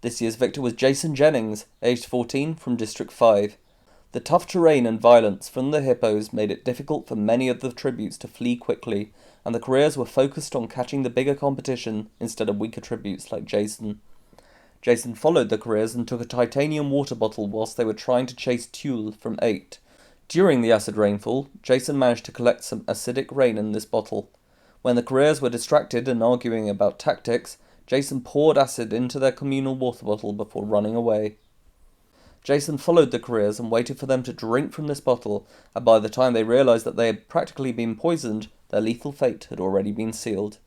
This year's victor was Jason Jennings, aged 14, from District 5. The tough terrain and violence from the hippos made it difficult for many of the tributes to flee quickly, and the careers were focused on catching the bigger competition instead of weaker tributes like Jason. Jason followed the careers and took a titanium water bottle whilst they were trying to chase Tulle from 8. During the acid rainfall, Jason managed to collect some acidic rain in this bottle. When the careers were distracted and arguing about tactics, Jason poured acid into their communal water bottle before running away. Jason followed the careers and waited for them to drink from this bottle, and by the time they realised that they had practically been poisoned, their lethal fate had already been sealed.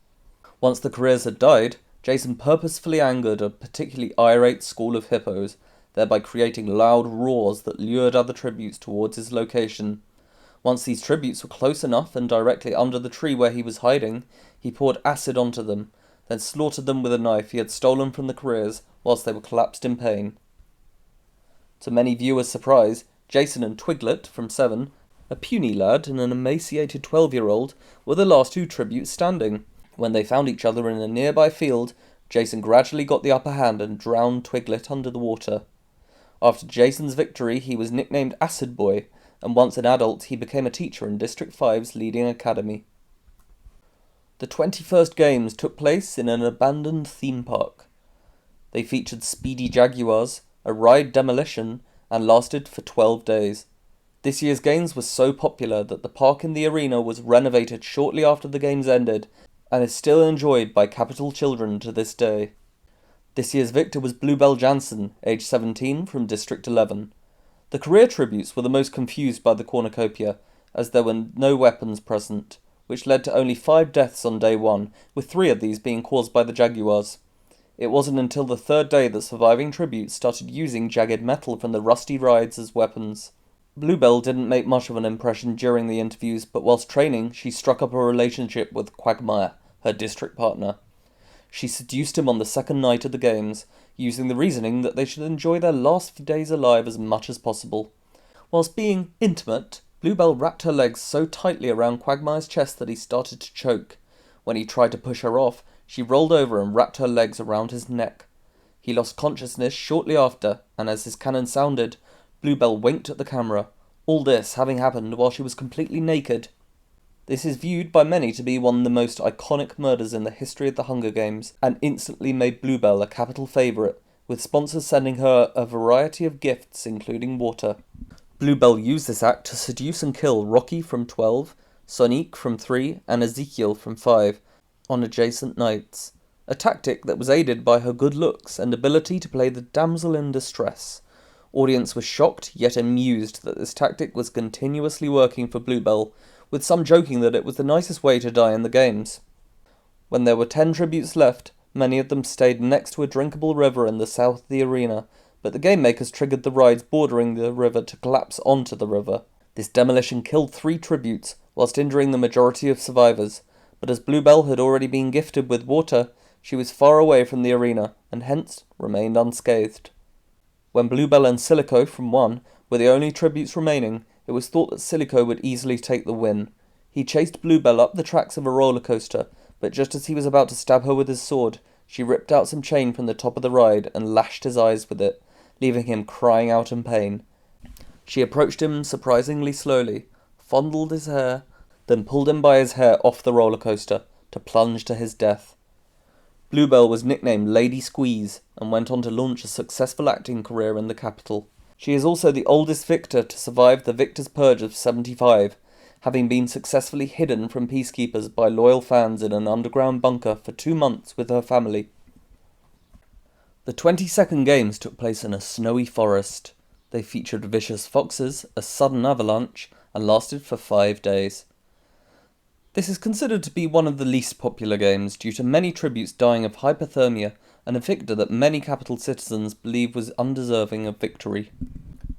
Once the careers had died, Jason purposefully angered a particularly irate school of hippos, thereby creating loud roars that lured other tributes towards his location. Once these tributes were close enough and directly under the tree where he was hiding, he poured acid onto them, then slaughtered them with a knife he had stolen from the careers whilst they were collapsed in pain. To many viewers' surprise, Jason and Twiglet from 7, a puny lad and an emaciated 12-year-old, were the last 2 tributes standing. When they found each other in a nearby field, Jason gradually got the upper hand and drowned Twiglet under the water. After Jason's victory, he was nicknamed Acid Boy, and once an adult, he became a teacher in District 5's leading academy. The 21st games took place in an abandoned theme park. They featured speedy jaguars, a ride demolition, and lasted for 12 days. This year's games was so popular that the park in the arena was renovated shortly after the games ended, and is still enjoyed by capital children to this day. This year's victor was Bluebell Jansen, aged 17, from District 11. The career tributes were the most confused by the cornucopia, as there were no weapons present, which led to only 5 deaths on day 1, with 3 of these being caused by the jaguars. It wasn't until the 3rd day that surviving tributes started using jagged metal from the rusty rides as weapons. Bluebell didn't make much of an impression during the interviews, but whilst training, she struck up a relationship with Quagmire, her district partner. She seduced him on the 2nd night of the games, using the reasoning that they should enjoy their last few days alive as much as possible. Whilst being intimate, Bluebell wrapped her legs so tightly around Quagmire's chest that he started to choke. When he tried to push her off, she rolled over and wrapped her legs around his neck. He lost consciousness shortly after, and as his cannon sounded, Bluebell winked at the camera, all this having happened while she was completely naked. This is viewed by many to be one of the most iconic murders in the history of the Hunger Games, and instantly made Bluebell a capital favourite, with sponsors sending her a variety of gifts, including water. Bluebell used this act to seduce and kill Rocky from 12, Sonique from 3, and Ezekiel from 5, on adjacent nights, a tactic that was aided by her good looks and ability to play the damsel in distress. Audience was shocked yet amused that this tactic was continuously working for Bluebell, with some joking that it was the nicest way to die in the games. When there were 10 tributes left, many of them stayed next to a drinkable river in the south of the arena, but the game makers triggered the rides bordering the river to collapse onto the river. This demolition killed 3 tributes, whilst injuring the majority of survivors, but as Bluebell had already been gifted with water, she was far away from the arena, and hence remained unscathed. When Bluebell and Silico from 1 were the only tributes remaining, it was thought that Silico would easily take the win. He chased Bluebell up the tracks of a roller coaster, but just as he was about to stab her with his sword, she ripped out some chain from the top of the ride and lashed his eyes with it, leaving him crying out in pain. She approached him surprisingly slowly, fondled his hair, then pulled him by his hair off the roller coaster to plunge to his death. Bluebell was nicknamed Lady Squeeze and went on to launch a successful acting career in the capital. She is also the oldest victor to survive the Victor's Purge of 75, having been successfully hidden from peacekeepers by loyal fans in an underground bunker for 2 months with her family. The 22nd games took place in a snowy forest. They featured vicious foxes, a sudden avalanche, and lasted for 5 days. This is considered to be one of the least popular games due to many tributes dying of hypothermia and a victor that many capital citizens believe was undeserving of victory.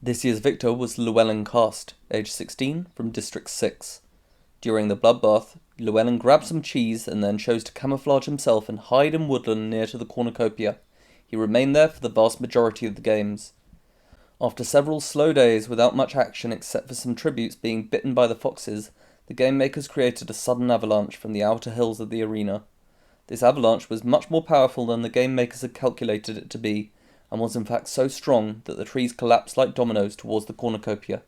This year's victor was Llewellyn Cast, aged 16, from District 6. During the bloodbath, Llewellyn grabbed some cheese and then chose to camouflage himself and hide in Woodland near to the cornucopia. He remained there for the vast majority of the games. After several slow days without much action except for some tributes being bitten by the foxes, the game makers created a sudden avalanche from the outer hills of the arena. This avalanche was much more powerful than the game makers had calculated it to be, and was in fact so strong that the trees collapsed like dominoes towards the cornucopia.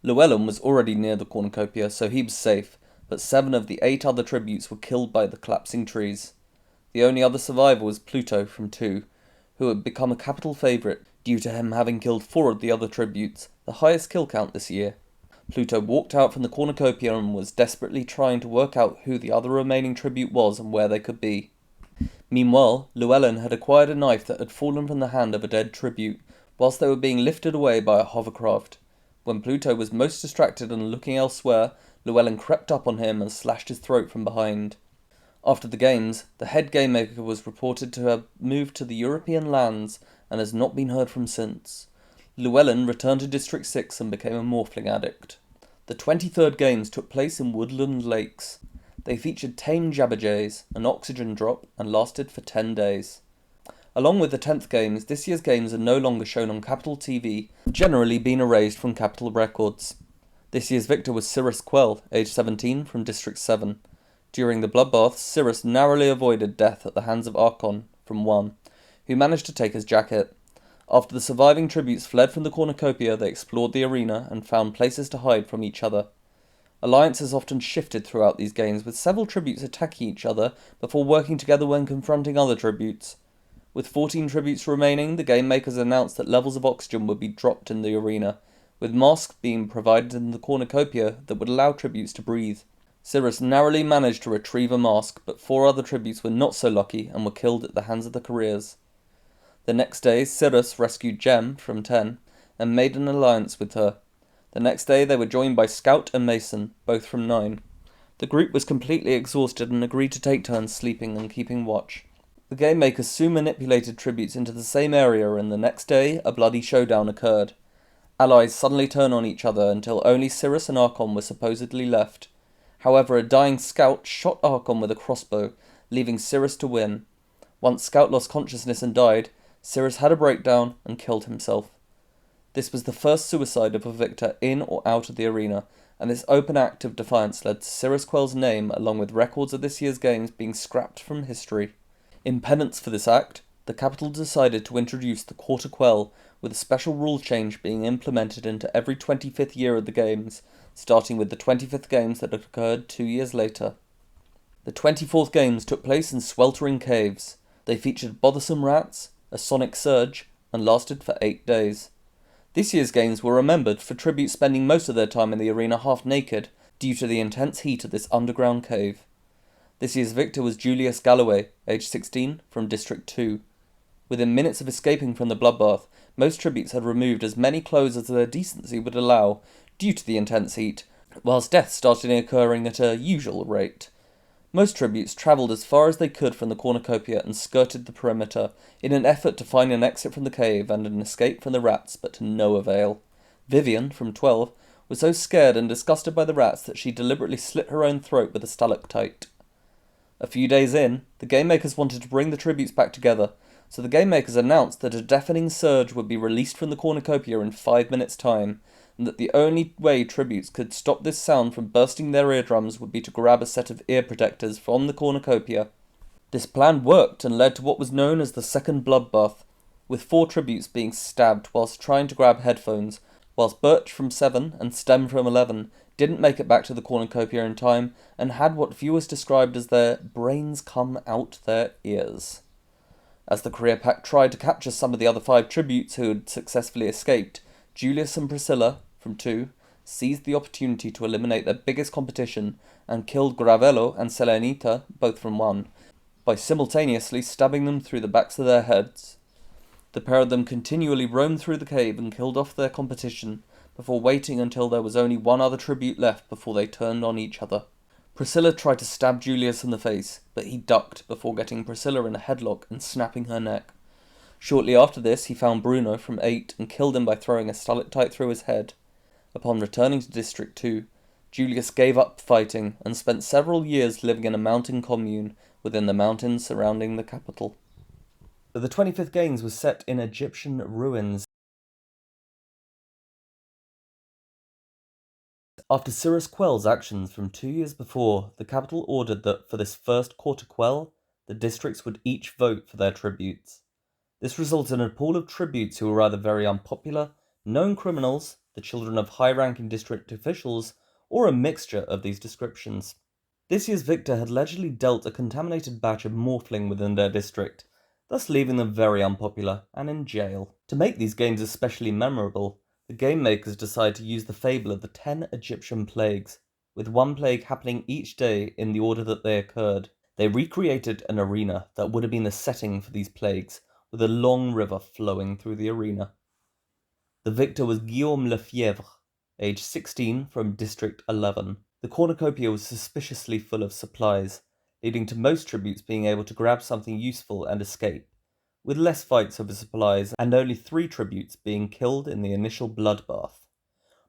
Llewellyn was already near the cornucopia, so he was safe, but 7 of the 8 other tributes were killed by the collapsing trees. The only other survivor was Pluto from 2, who had become a capital favourite due to him having killed 4 of the other tributes, the highest kill count this year. Pluto walked out from the cornucopia and was desperately trying to work out who the other remaining tribute was and where they could be. Meanwhile, Llewellyn had acquired a knife that had fallen from the hand of a dead tribute, whilst they were being lifted away by a hovercraft. When Pluto was most distracted and looking elsewhere, Llewellyn crept up on him and slashed his throat from behind. After the games, the head game maker was reported to have moved to the European lands and has not been heard from since. Llewellyn returned to District 6 and became a morphling addict. The 23rd games took place in Woodland Lakes. They featured tame jabberjays, an oxygen drop, and lasted for 10 days. Along with the 10th games, this year's games are no longer shown on Capital TV, generally being erased from Capital Records. This year's victor was Cirrus Quell, aged 17, from District 7. During the bloodbath, Cirrus narrowly avoided death at the hands of Archon, from 1, who managed to take his jacket. After the surviving tributes fled from the cornucopia, they explored the arena and found places to hide from each other. Alliances often shifted throughout these games, with several tributes attacking each other before working together when confronting other tributes. With 14 tributes remaining, the game makers announced that levels of oxygen would be dropped in the arena, with masks being provided in the cornucopia that would allow tributes to breathe. Cirrus narrowly managed to retrieve a mask, but 4 other tributes were not so lucky and were killed at the hands of the careers. The next day, Cirrus rescued Gem from 10 and made an alliance with her. The next day they were joined by Scout and Mason, both from 9. The group was completely exhausted and agreed to take turns sleeping and keeping watch. The game makers soon manipulated tributes into the same area, and the next day a bloody showdown occurred. Allies suddenly turned on each other until only Cirrus and Archon were supposedly left. However, a dying Scout shot Archon with a crossbow, leaving Cirrus to win. Once Scout lost consciousness and died, Cirrus had a breakdown and killed himself. This was the first suicide of a victor in or out of the arena, and this open act of defiance led to Cirrus Quell's name, along with records of this year's games, being scrapped from history. In penance for this act, the capital decided to introduce the Quarter Quell, with a special rule change being implemented into every 25th year of the games, starting with the 25th games that occurred 2 years later. The 24th games took place in Sweltering caves. They featured bothersome rats, a sonic surge, and lasted for 8 days. This year's games were remembered for tributes spending most of their time in the arena half naked, due to the intense heat of this underground cave. This year's victor was Julius Galloway, aged 16, from District 2. Within minutes of escaping from the bloodbath, most tributes had removed as many clothes as their decency would allow, due to the intense heat, whilst deaths started occurring at a usual rate. Most tributes travelled as far as they could from the cornucopia and skirted the perimeter, in an effort to find an exit from the cave and an escape from the rats, but to no avail. Vivian, from 12, was so scared and disgusted by the rats that she deliberately slit her own throat with a stalactite. A few days in, the game makers wanted to bring the tributes back together, so the game makers announced that a deafening surge would be released from the cornucopia in 5 minutes' time, and that the only way tributes could stop this sound from bursting their eardrums would be to grab a set of ear protectors from the cornucopia. This plan worked and led to what was known as the Second Bloodbath, with 4 tributes being stabbed whilst trying to grab headphones, whilst Birch from 7 and Stem from 11 didn't make it back to the cornucopia in time and had what viewers described as their brains come out their ears. As the career pack tried to capture some of the other 5 tributes who had successfully escaped, Julius and Priscilla, from 2, seized the opportunity to eliminate their biggest competition and killed Gravello and Selenita, both from 1, by simultaneously stabbing them through the backs of their heads. The pair of them continually roamed through the cave and killed off their competition, before waiting until there was only one other tribute left before they turned on each other. Priscilla tried to stab Julius in the face, but he ducked before getting Priscilla in a headlock and snapping her neck. Shortly after this, he found Bruno from 8 and killed him by throwing a stalactite through his head. Upon returning to District 2, Julius gave up fighting and spent several years living in a mountain commune within the mountains surrounding the capital. The 25th Games was set in Egyptian ruins. After Cirrus Quell's actions from 2 years before, the capital ordered that for this first Quarter Quell, the districts would each vote for their tributes. This resulted in a pool of tributes who were either very unpopular, known criminals, the children of high-ranking district officials, or a mixture of these descriptions. This year's victor had allegedly dealt a contaminated batch of morphling within their district, thus leaving them very unpopular and in jail. To make these games especially memorable, the game makers decided to use the fable of the 10 Egyptian plagues, with one plague happening each day in the order that they occurred. They recreated an arena that would have been the setting for these plagues, with a long river flowing through the arena. The victor was Guillaume Lefebvre, aged 16, from District 11. The cornucopia was suspiciously full of supplies, leading to most tributes being able to grab something useful and escape, with less fights over supplies and only 3 tributes being killed in the initial bloodbath.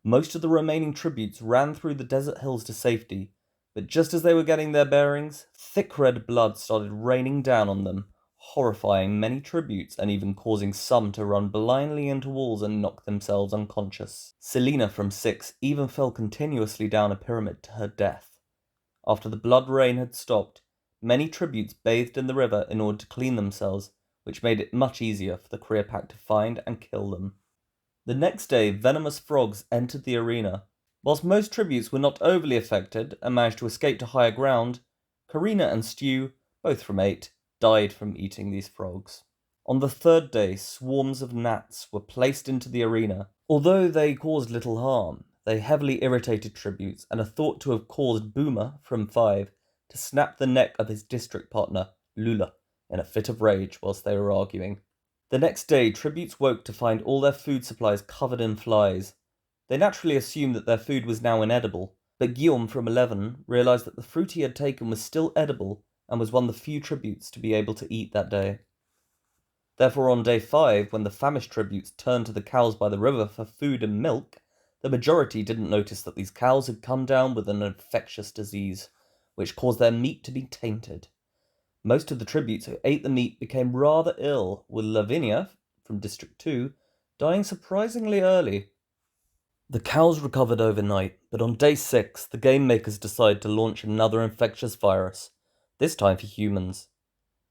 Most of the remaining tributes ran through the desert hills to safety, but just as they were getting their bearings, thick red blood started raining down on them, horrifying many tributes and even causing some to run blindly into walls and knock themselves unconscious. Selena from 6 even fell continuously down a pyramid to her death. After the blood rain had stopped, many tributes bathed in the river in order to clean themselves, which made it much easier for the career pack to find and kill them. The next day, venomous frogs entered the arena. Whilst most tributes were not overly affected and managed to escape to higher ground, Karina and Stu, both from 8, died from eating these frogs. On the 3rd day, swarms of gnats were placed into the arena. Although they caused little harm, they heavily irritated tributes and are thought to have caused Boomer, from 5, to snap the neck of his district partner, Lula, in a fit of rage whilst they were arguing. The next day, tributes woke to find all their food supplies covered in flies. They naturally assumed that their food was now inedible, but Guillaume from 11 realised that the fruit he had taken was still edible and was one of the few tributes to be able to eat that day. Therefore, on day 5, when the famished tributes turned to the cows by the river for food and milk, the majority didn't notice that these cows had come down with an infectious disease, which caused their meat to be tainted. Most of the tributes who ate the meat became rather ill, with Lavinia, from District 2, dying surprisingly early. The cows recovered overnight, but on day 6, the game makers decided to launch another infectious virus, this time for humans.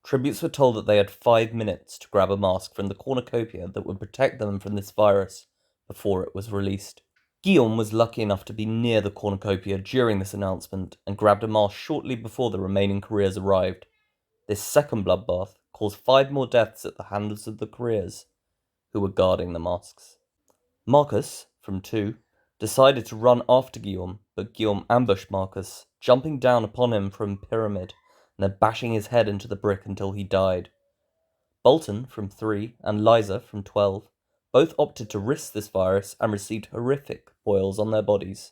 Tributes were told that they had 5 minutes to grab a mask from the cornucopia that would protect them from this virus before it was released. Guillaume was lucky enough to be near the cornucopia during this announcement and grabbed a mask shortly before the remaining couriers arrived. This second bloodbath caused 5 more deaths at the hands of the couriers who were guarding the masks. Marcus, from 2, decided to run after Guillaume, but Guillaume ambushed Marcus, jumping down upon him from a pyramid and then bashing his head into the brick until he died. Bolton, from 3, and Liza, from 12, both opted to risk this virus and received horrific boils on their bodies.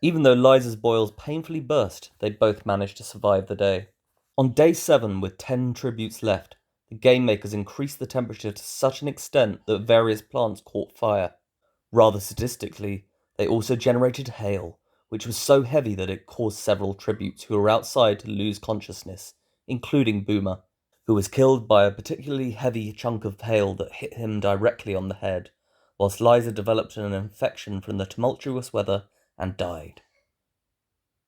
Even though Liza's boils painfully burst, they both managed to survive the day. On day 7, with 10 tributes left, the game makers increased the temperature to such an extent that various plants caught fire. Rather sadistically, they also generated hail, which was so heavy that it caused several tributes who were outside to lose consciousness, including Boomer, who was killed by a particularly heavy chunk of hail that hit him directly on the head, whilst Liza developed an infection from the tumultuous weather and died.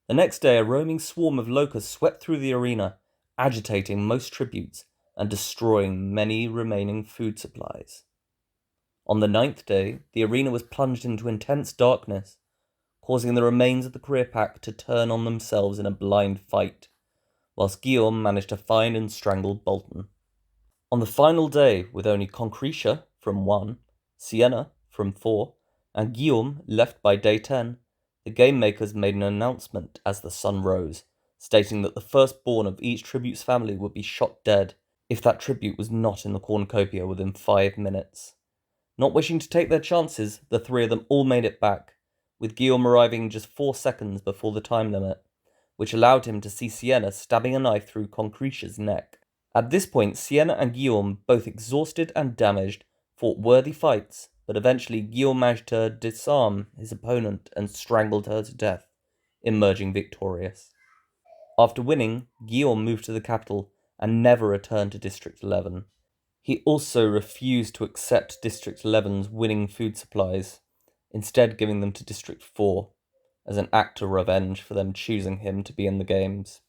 The next day, a roaming swarm of locusts swept through the arena, agitating most tributes and destroying many remaining food supplies. On the 9th day, the arena was plunged into intense darkness, causing the remains of the career pack to turn on themselves in a blind fight, whilst Guillaume managed to find and strangle Bolton. On the final day, with only Concretia from 1, Sienna from 4, and Guillaume left by day 10, the game makers made an announcement as the sun rose, stating that the firstborn of each tribute's family would be shot dead if that tribute was not in the cornucopia within 5 minutes. Not wishing to take their chances, the 3 of them all made it back, with Guillaume arriving just 4 seconds before the time limit, which allowed him to see Sienna stabbing a knife through Concretia's neck. At this point, Sienna and Guillaume, both exhausted and damaged, fought worthy fights, but eventually Guillaume managed to disarm his opponent and strangled her to death, emerging victorious. After winning, Guillaume moved to the capital and never returned to District 11. He also refused to accept District 11's winning food supplies, instead giving them to District 4, as an act of revenge for them choosing him to be in the games.